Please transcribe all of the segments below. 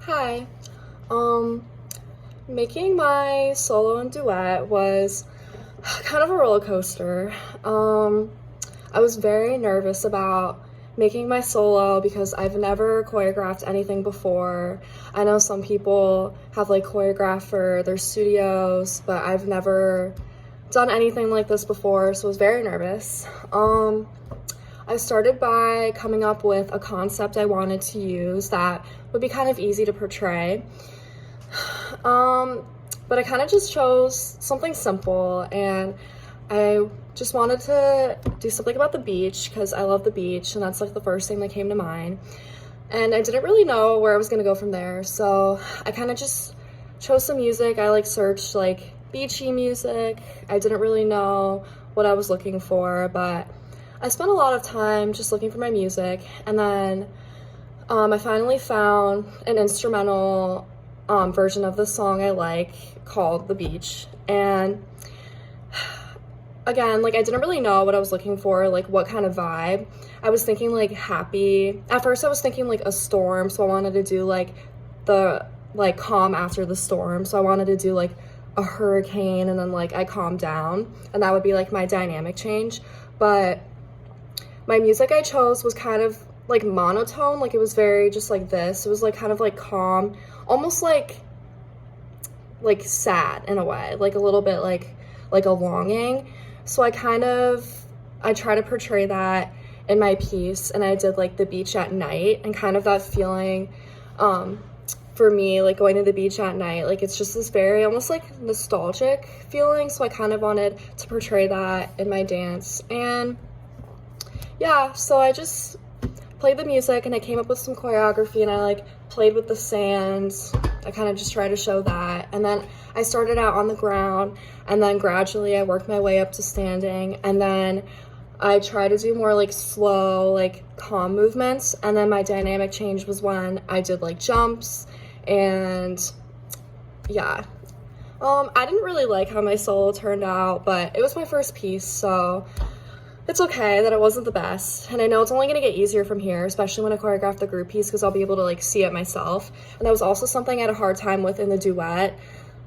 Hi. Um, Making my solo and duet was kind of a roller coaster. I was very nervous about making my solo because I've never choreographed anything before. I know some people have like choreographed for their studios, but I've never done anything like this before, so I was very nervous. I started by coming up with a concept I wanted to use that would be kind of easy to portray. But I kind of just chose something simple, and I just wanted to do something about the beach because I love the beach, and that's like the first thing that came to mind. And I didn't really know where I was gonna go from there, so I kind of just chose some music. I like searched like beachy music. I didn't really know what I was looking for, but I spent a lot of time just looking for my music, and then I finally found an instrumental version of the song I like called The Beach. And again, like I didn't really know what I was looking for, like what kind of vibe. I was thinking like happy. At first I was thinking like a storm, so I wanted to do like the like calm after the storm. So I wanted to do like a hurricane and then like I calm down, and that would be like my dynamic change. But my music I chose was kind of like monotone, like it was very just like this. It was like kind of like calm, almost like sad in a way, like a little bit like a longing. So I try to portray that in my piece, and I did like the beach at night and kind of that feeling for me, like going to the beach at night, like it's just this very almost like nostalgic feeling. So I kind of wanted to portray that in my dance. And yeah, so I just played the music and I came up with some choreography, and I like played with the sands. I kind of just tried to show that. And then I started out on the ground, and then gradually I worked my way up to standing, and then I tried to do more like slow, like calm movements. And then my dynamic change was when I did like jumps. And yeah, I didn't really like how my solo turned out, but it was my first piece, so it's okay that it wasn't the best. And I know it's only going to get easier from here, especially when I choreograph the group piece, because I'll be able to like see it myself. And that was also something I had a hard time with in the duet.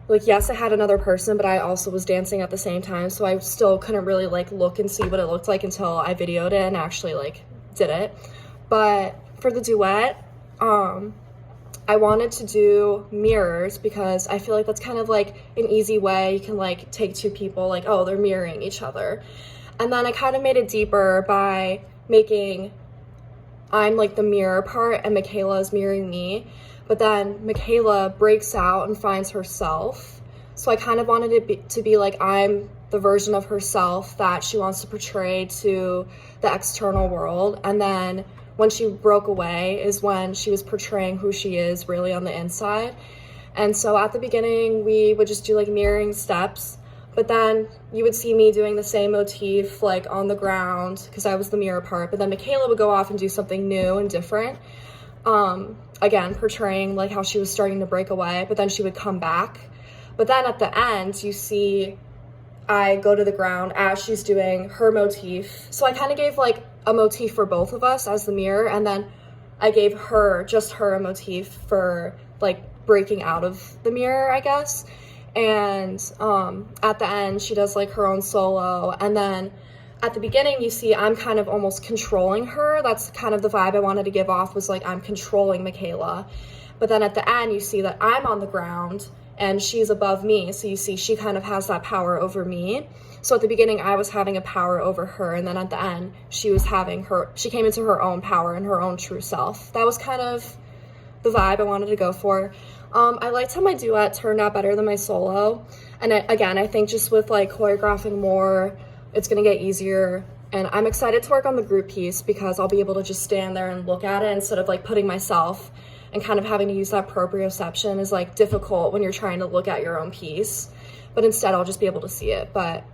Like, yes, I had another person, but I also was dancing at the same time, so I still couldn't really like look and see what it looked like until I videoed it and actually like did it. But for the duet, I wanted to do mirrors because I feel like that's kind of like an easy way you can like take two people like, oh, they're mirroring each other. And then I kind of made it deeper by making I'm like the mirror part and Michaela is mirroring me. But then Michaela breaks out and finds herself. So I kind of wanted it to be like I'm the version of herself that she wants to portray to the external world. And then when she broke away is when she was portraying who she is really on the inside. And so at the beginning, we would just do like mirroring steps. But then you would see me doing the same motif like on the ground because I was the mirror part. But then Michaela would go off and do something new and different. Again, portraying like how she was starting to break away, but then she would come back. But then at the end, you see I go to the ground as she's doing her motif. So I kind of gave like a motif for both of us as the mirror. And then I gave her, just her, a motif for like breaking out of the mirror, I guess. And at the end she does like her own solo, and then at the beginning you see I'm kind of almost controlling her. That's kind of the vibe I wanted to give off, was like I'm controlling Michaela. But then at the end you see that I'm on the ground and she's above me, so you see she kind of has that power over me. So at the beginning I was having a power over her, and then at the end she came into her own power and her own true self. That was kind of the vibe I wanted to go for. I liked how my duet turned out better than my solo. And I think just with like choreographing more, it's gonna get easier. And I'm excited to work on the group piece because I'll be able to just stand there and look at it instead of like putting myself and kind of having to use that proprioception is like difficult when you're trying to look at your own piece. But instead I'll just be able to see it. But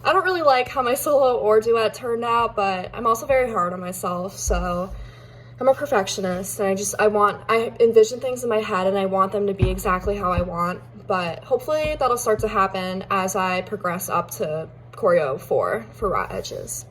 I don't really like how my solo or duet turned out, but I'm also very hard on myself, so I'm a perfectionist, and I envision things in my head and I want them to be exactly how I want, but hopefully that'll start to happen as I progress up to choreo 4 for Raw Edges.